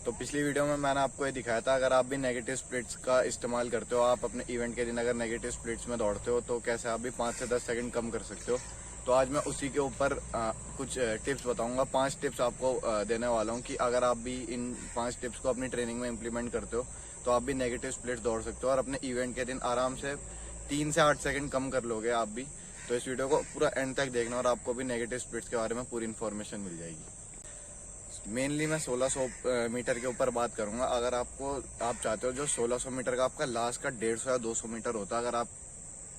तो पिछली वीडियो में मैंने आपको ये दिखाया था, अगर आप भी नेगेटिव स्प्लिट्स का इस्तेमाल करते हो, आप अपने इवेंट के दिन अगर नेगेटिव स्प्लिट्स में दौड़ते हो तो कैसे आप भी 5 से 10 सेकंड कम कर सकते हो। तो आज मैं उसी के ऊपर कुछ टिप्स बताऊंगा। 5 टिप्स आपको देने वाला हूं कि अगर आप भी इन 5 टिप्स को अपनी ट्रेनिंग में इम्प्लीमेंट करते हो तो आप भी नेगेटिव स्प्लिट्स दौड़ सकते हो और अपने इवेंट के दिन आराम से 3 से 8 सेकंड कम कर लोगे आप भी। तो इस वीडियो को पूरा एंड तक देखना और आपको भी नेगेटिव स्प्लिट्स के बारे में पूरी इन्फॉर्मेशन मिल जाएगी। मेनली मैं 1600 मीटर के ऊपर बात करूंगा। अगर आप चाहते हो जो 1600 मीटर का आपका लास्ट का 150 या 200 मीटर होता है, अगर आप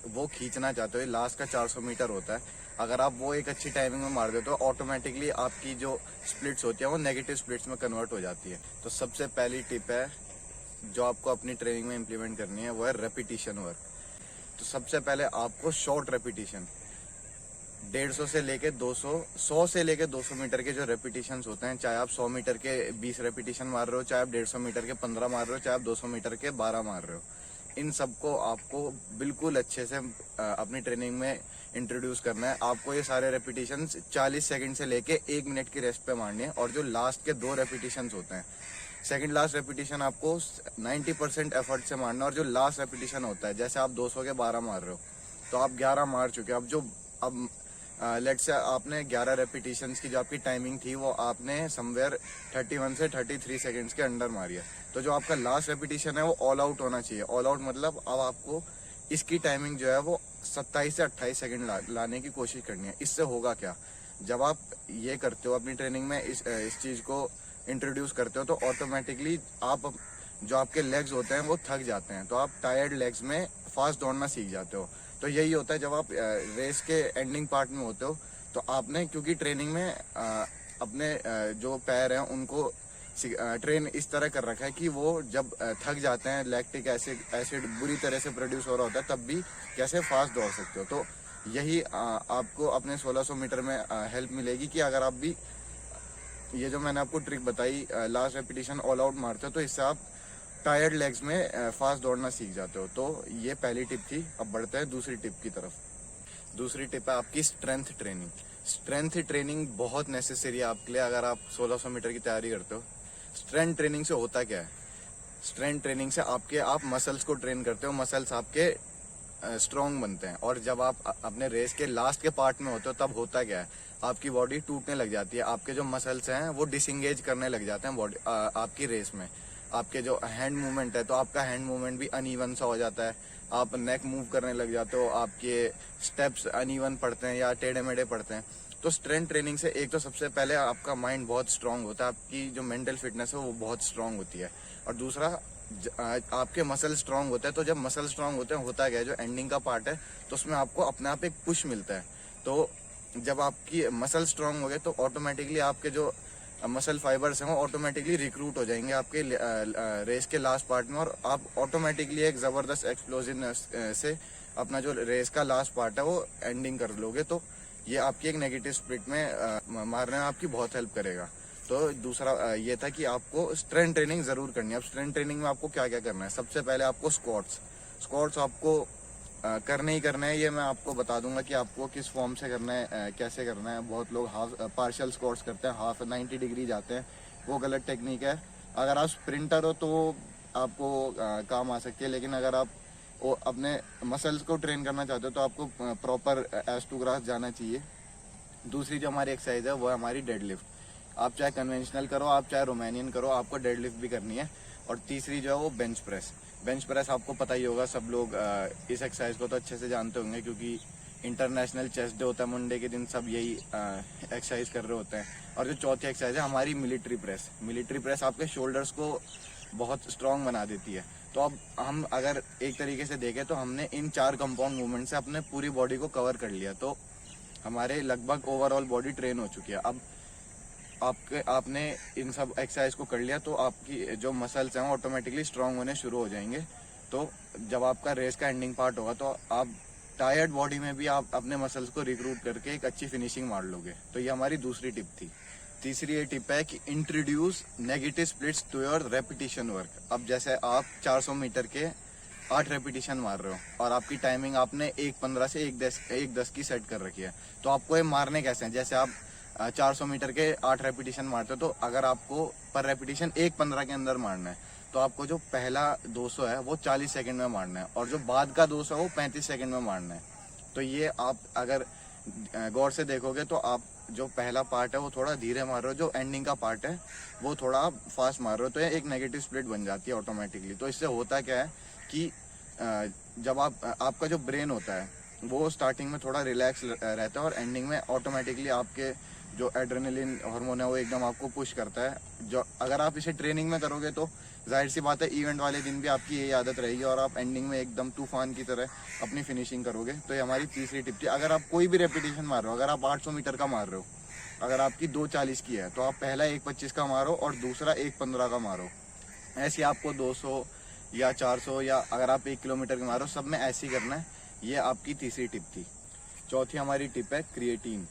वो खींचना चाहते हो, लास्ट का 400 मीटर होता है, अगर आप वो एक अच्छी टाइमिंग में मार देते हो ऑटोमेटिकली आपकी जो स्प्लिट्स होती है वो नेगेटिव स्प्लिट्स में कन्वर्ट हो जाती है। तो सबसे पहली टिप है जो आपको अपनी ट्रेनिंग में इम्प्लीमेंट करनी है वो है रेपिटेशन वर्क। तो सबसे पहले आपको शॉर्ट रेपिटेशन 150 से लेके 200, 100 से लेके 200 मीटर के जो रेपिटेशंस होते हैं, चाहे आप 100 मीटर के 20 रेपिटेशन मार रहे हो, चाहे आप 150 मीटर के 15 मार रहे हो, चाहे आप 200 मीटर के 12 मार रहे हो, इन सबको आपको बिल्कुल अच्छे से अपनी ट्रेनिंग में इंट्रोड्यूस करना है। आपको ये सारे रेपिटेशंस 40 सेकंड से लेके 1 मिनट की रेस्ट पे मारनी है। और जो लास्ट के 2 रेपिटेशंस होते हैं, सेकंड लास्ट रेपिटेशन आपको 90% एफर्ट से मारना है। और जो लास्ट रेपिटेशन होता है, जैसे आप 200 के 12 मार रहे हो तो आप 11 मार चुके हो, अब लेट्स से आपने 11 रेपिटेशंस की जो आपकी टाइमिंग थी वो आपने समवेयर 31 से 33 सेकंड्स के अंडर मारी है। तो जो आपका लास्ट रेपिटेशन है वो ऑल आउट होना चाहिए। ऑल आउट मतलब अब आपको इसकी टाइमिंग जो है वो 27 से 28 सेकंड लाने की कोशिश करनी है। इससे होगा क्या, जब आप ये करते हो अपनी ट्रेनिंग में इस चीज को इंट्रोड्यूस करते हो तो ऑटोमेटिकली आप जो आपके लेग्स होते हैं वो थक जाते हैं, तो आप टायर्ड लेग्स में फास्ट दौड़ना सीख जाते हो। तो यही होता है जब आप रेस के एंडिंग पार्ट में होते हो तो आपने, क्योंकि ट्रेनिंग में अपने जो पैर हैं उनको ट्रेन इस तरह कर रखा है कि वो जब थक जाते हैं, लैक्टिक एसिड बुरी तरह से प्रोड्यूस हो रहा होता है, तब भी कैसे फास्ट दौड़ सकते हो। तो यही आपको अपने 1600 मीटर में हेल्प मिलेगी कि अगर आप भी ये जो मैंने आपको ट्रिक बताई लास्ट रेपिटेशन ऑल आउट मारते हो तो इससे आप टायर्ड लेग्स में फास्ट दौड़ना सीख जाते हो। तो ये पहली टिप थी। अब बढ़ते हैं दूसरी टिप की तरफ। दूसरी टिप है आपकी स्ट्रेंथ ट्रेनिंग। स्ट्रेंथ ट्रेनिंग बहुत नेसेसरी है आपके लिए अगर आप 1600 मीटर की तैयारी करते हो। स्ट्रेंथ ट्रेनिंग से होता क्या है, स्ट्रेंथ ट्रेनिंग से आप मसल्स को ट्रेन करते हो, मसल्स आपके स्ट्रॉन्ग बनते हैं। और जब आप अपने रेस के लास्ट के पार्ट में होते हो तब होता क्या है, आपकी बॉडी टूटने लग जाती है, आपके जो मसल्स हैं वो डिसंगेज करने लग जाते हैं बॉडी आपकी रेस में। आपके जो हैंड मूवमेंट है तो आपका हैंड मूवमेंट भी अनइवन सा हो जाता है, आप नेक मूव करने लग जाते हो, आपके स्टेप्स अनइवन पड़ते हैं या टेढ़े मेढ़े पड़ते हैं। तो स्ट्रेंथ ट्रेनिंग से एक तो सबसे पहले आपका माइंड बहुत स्ट्रांग होता है, आपकी जो मेंटल फिटनेस है वो बहुत स्ट्रांग होती है। और दूसरा आपके मसल स्ट्रांग होते हैं। तो जब मसल स्ट्रांग होते हैं होता क्या है, जो एंडिंग का पार्ट है तो उसमें आपको अपने आप एक पुश मिलता है। तो जब आपकी मसल स्ट्रांग हो गए तो ऑटोमेटिकली आपके जो मसल फाइबर्स हैं वो ऑटोमेटिकली रिक्रूट हो जाएंगे आपके रेस के लास्ट पार्ट में, और आप ऑटोमेटिकली एक जबरदस्त एक्सप्लोजिवनेस से अपना जो रेस का लास्ट पार्ट है वो एंडिंग कर लोगे। तो ये आपकी एक नेगेटिव स्प्लिट में मारने में आपकी बहुत हेल्प करेगा। तो दूसरा ये था कि आपको स्ट्रेंथ ट्रेनिंग जरूर करनी है। अब स्ट्रेंथ ट्रेनिंग में आपको क्या क्या करना है, सबसे पहले आपको स्क्वाट्स आपको करने ही करना है। ये मैं आपको बता दूंगा कि आपको किस फॉर्म से करना है, कैसे करना है। बहुत लोग हाफ पार्शियल स्क्वाट्स करते हैं, हाफ 90 डिग्री जाते हैं, वो गलत टेक्निक है। अगर आप स्प्रिंटर हो तो आपको काम आ सकती है, लेकिन अगर आप अपने मसल्स को ट्रेन करना चाहते हो तो आपको प्रॉपर एज टू ग्रास जाना चाहिए। दूसरी जो हमारी एक्सरसाइज है वो है हमारी डेडलिफ्ट। आप चाहे कन्वेंशनल करो, आप चाहे रोमानियन करो, आपको डेडलिफ्ट भी करनी है। और तीसरी जो है वो बेंच प्रेस आपको पता ही होगा, सब लोग इस एक्सरसाइज को तो अच्छे से जानते होंगे क्योंकि इंटरनेशनल चेस्ट डे होता है मंडे के दिन, सब यही एक्सरसाइज कर रहे होते हैं। और जो चौथी एक्सरसाइज है हमारी मिलिट्री प्रेस आपके शोल्डर्स को बहुत स्ट्रांग बना देती है। तो अब हम अगर एक तरीके से देखें तो हमने इन 4 कंपाउंड मूवमेंट से अपने पूरी बॉडी को कवर कर लिया, तो हमारे लगभग ओवरऑल बॉडी ट्रेन हो चुकी है। अब आपने इन सब एक्सरसाइज को कर लिया तो आपकी जो मसल्स हैं ऑटोमेटिकली स्ट्रांग होने शुरू हो जाएंगे। तो जब आपका रेस का एंडिंग पार्ट होगा तो आप टायर्ड बॉडी में भी आप अपने मसल्स को रिक्रूट करके एक अच्छी फिनिशिंग मार लोगे। तो ये हमारी दूसरी टिप थी। तीसरी ये टिप है कि introduce negative splits to your repetition work. अब जैसे आप 400 मीटर के 8 रेपिटेशन मार रहे हो और आपकी टाइमिंग आपने 1:15 से 1:10 की सेट कर रखी है, तो आपको ये मारने कैसे हैं, जैसे आप 400 मीटर के 8 रेपिटेशन मारते हो, तो अगर आपको पर रेपिटेशन 1:15 के अंदर मारना है तो आपको जो पहला 200 है वो 40 सेकंड में मारना है, और जो बाद का 200 है वो 35 सेकंड में मारना है। तो ये आप अगर गौर से देखोगे तो आप जो पहला पार्ट है वो थोड़ा धीरे मार रहे हो, जो एंडिंग का पार्ट है वो थोड़ा आप फास्ट मार रहे हो, तो ये एक नेगेटिव स्प्लिट बन जाती है ऑटोमेटिकली। तो इससे होता क्या है कि जब आपका जो ब्रेन होता है वो स्टार्टिंग में थोड़ा रिलैक्स रहता है, और एंडिंग में ऑटोमेटिकली आपके जो एड्रेनलिन हार्मोन है वो एकदम आपको पुश करता है। जो अगर आप इसे ट्रेनिंग में करोगे तो जाहिर सी बात है इवेंट वाले दिन भी आपकी यही आदत रहेगी, और आप एंडिंग में एकदम तूफान की तरह अपनी फिनिशिंग करोगे। तो ये हमारी तीसरी टिप थी। अगर आप कोई भी रेपिटेशन मार रहे हो, अगर आप 800 मीटर का मार रहे हो, अगर आपकी 2:40 की है तो आप पहला 1:25 का मारो और दूसरा 1:15 का मारो। ऐसे आपको 200 या 400 या अगर आप 1 किलोमीटर का मारो, सब में ऐसे ही करना है। ये आपकी तीसरी टिप थी। चौथी हमारी टिप है क्रिएटिन।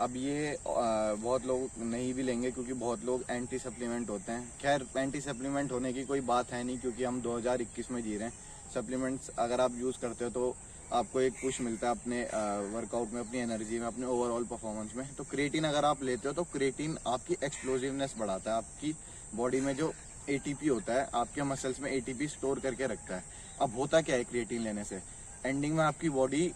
अब ये बहुत लोग नहीं भी लेंगे क्योंकि बहुत लोग एंटी सप्लीमेंट होते हैं। खैर एंटी सप्लीमेंट होने की कोई बात है नहीं, क्योंकि हम 2021 में जी रहे हैं। सप्लीमेंट्स अगर आप यूज़ करते हो तो आपको एक पुश मिलता है अपने वर्कआउट में, अपनी एनर्जी में, अपने ओवरऑल परफॉर्मेंस में। तो क्रिएटिन अगर आप लेते हो तो क्रिएटिन आपकी एक्सप्लोजिवनेस बढ़ाता है। आपकी बॉडी में जो एटीपी होता है, आपके मसल्स में एटीपी स्टोर करके रखता है। अब होता क्या है क्रिएटिन लेने से, एंडिंग में आपकी बॉडी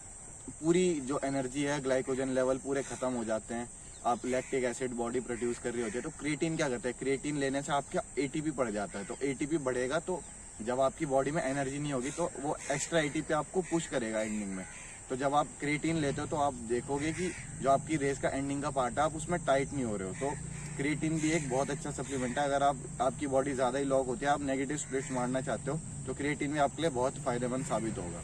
पूरी जो एनर्जी है, ग्लाइकोजन लेवल पूरे खत्म हो जाते हैं, आप लैक्टिक एसिड बॉडी प्रोड्यूस कर रही होती है। तो क्रिएटिन क्या करता है, क्रिएटिन लेने से आपका एटीपी बढ़ जाता है। तो एटीपी बढ़ेगा तो जब आपकी बॉडी में एनर्जी नहीं होगी तो वो एक्स्ट्रा एटीपी आपको पुश करेगा एंडिंग में। तो जब आप क्रिएटिन लेते हो तो आप देखोगे कि जो आपकी रेस का एंडिंग का पार्ट है आप उसमें टाइट नहीं हो रहे हो। तो क्रिएटिन भी एक बहुत अच्छा सप्लीमेंट है। अगर आपकी बॉडी ज़्यादा ही लॉक होती है, आप नेगेटिव स्प्लिट्स मारना चाहते हो, तो क्रिएटिन भी आपके लिए बहुत फायदेमंद साबित होगा।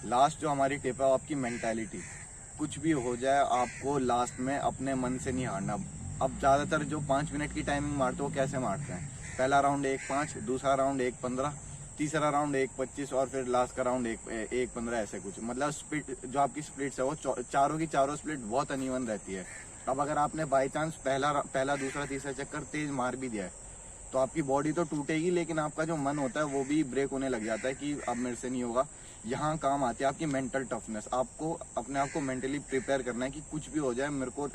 लास्ट जो हमारी टिप है वो आपकी मेंटालिटी। कुछ भी हो जाए आपको लास्ट में अपने मन से नहीं हारना। अब ज़्यादातर जो 5 मिनट की टाइमिंग मारते हो वो कैसे मारते हैं, पहला राउंड 1:05, दूसरा राउंड 1:15, तीसरा राउंड 1:25 और फिर लास्ट का राउंड 1:15, ऐसे कुछ। मतलब स्प्लिट जो आपकी स्प्लिट्स है वो चारों की चारों स्प्लिट बहुत अनइवन रहती है। अब अगर आपने बाई चांस पहला दूसरा तीसरा चक्कर तेज मार भी दिया है तो आपकी बॉडी तो टूटेगी, लेकिन आपका जो मन होता है वो भी ब्रेक होने लग जाता है कि अब मेरे से नहीं होगा। यहाँ काम आती है आपकी मेंटल टफनेस। आपको अपने आप को मेंटली प्रिपेयर करना है कि कुछ भी हो जाए मेरे को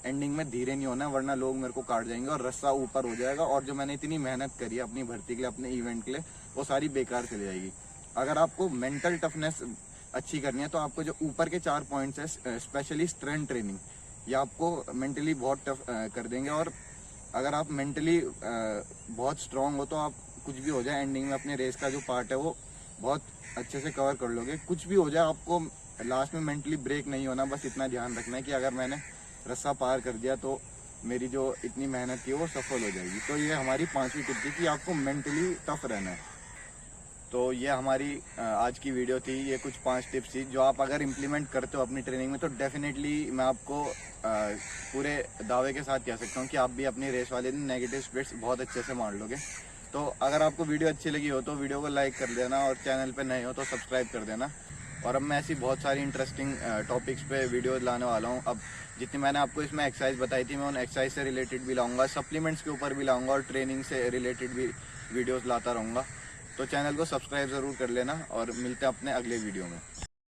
एंडिंग में धीरे नहीं होना है, वरना लोग मेरे को काट जाएंगे और रस्सा ऊपर हो जाएगा, और जो मैंने इतनी मेहनत करी है अपनी भर्ती के लिए, अपने इवेंट के लिए, वो सारी बेकार चली जाएगी। अगर आपको मेंटल टफनेस अच्छी करनी है तो आपको जो ऊपर के 4 पॉइंट्स है, स्पेशली स्ट्रेंथ ट्रेनिंग, ये आपको मेंटली बहुत टफ कर देंगे। और अगर आप मेंटली बहुत स्ट्रांग हो तो आप कुछ भी हो जाए एंडिंग में अपने रेस का जो पार्ट है वो बहुत अच्छे से कवर कर लोगे। कुछ भी हो जाए आपको लास्ट में मेंटली ब्रेक नहीं होना। बस इतना ध्यान रखना है कि अगर मैंने रस्सा पार कर दिया तो मेरी जो इतनी मेहनत थी वो सफल हो जाएगी। तो ये हमारी 5वीं टिप थी कि आपको मेंटली टफ रहना है। तो ये हमारी आज की वीडियो थी। ये कुछ 5 टिप्स थी जो आप अगर इम्प्लीमेंट करते हो अपनी ट्रेनिंग में तो डेफिनेटली मैं आपको पूरे दावे के साथ कह सकता हूँ कि आप भी अपनी रेस वाले दिन नेगेटिव स्प्लिट्स बहुत अच्छे से मार लोगे। तो अगर आपको वीडियो अच्छी लगी हो तो वीडियो को लाइक कर देना, और चैनल पे नए हो तो सब्सक्राइब कर देना। और अब मैं ऐसी बहुत सारी इंटरेस्टिंग टॉपिक्स पे वीडियो लाने वाला हूँ। अब जितनी मैंने आपको इसमें एक्सरसाइज बताई थी मैं उन एक्सरसाइज से रिलेटेड भी लाऊंगा, सप्लीमेंट्स के ऊपर भी लाऊंगा, और ट्रेनिंग से रिलेटेड भी वीडियोज़ लाता रहूँगा। तो चैनल को सब्सक्राइब ज़रूर कर लेना, और मिलते हैं अपने अगले वीडियो में।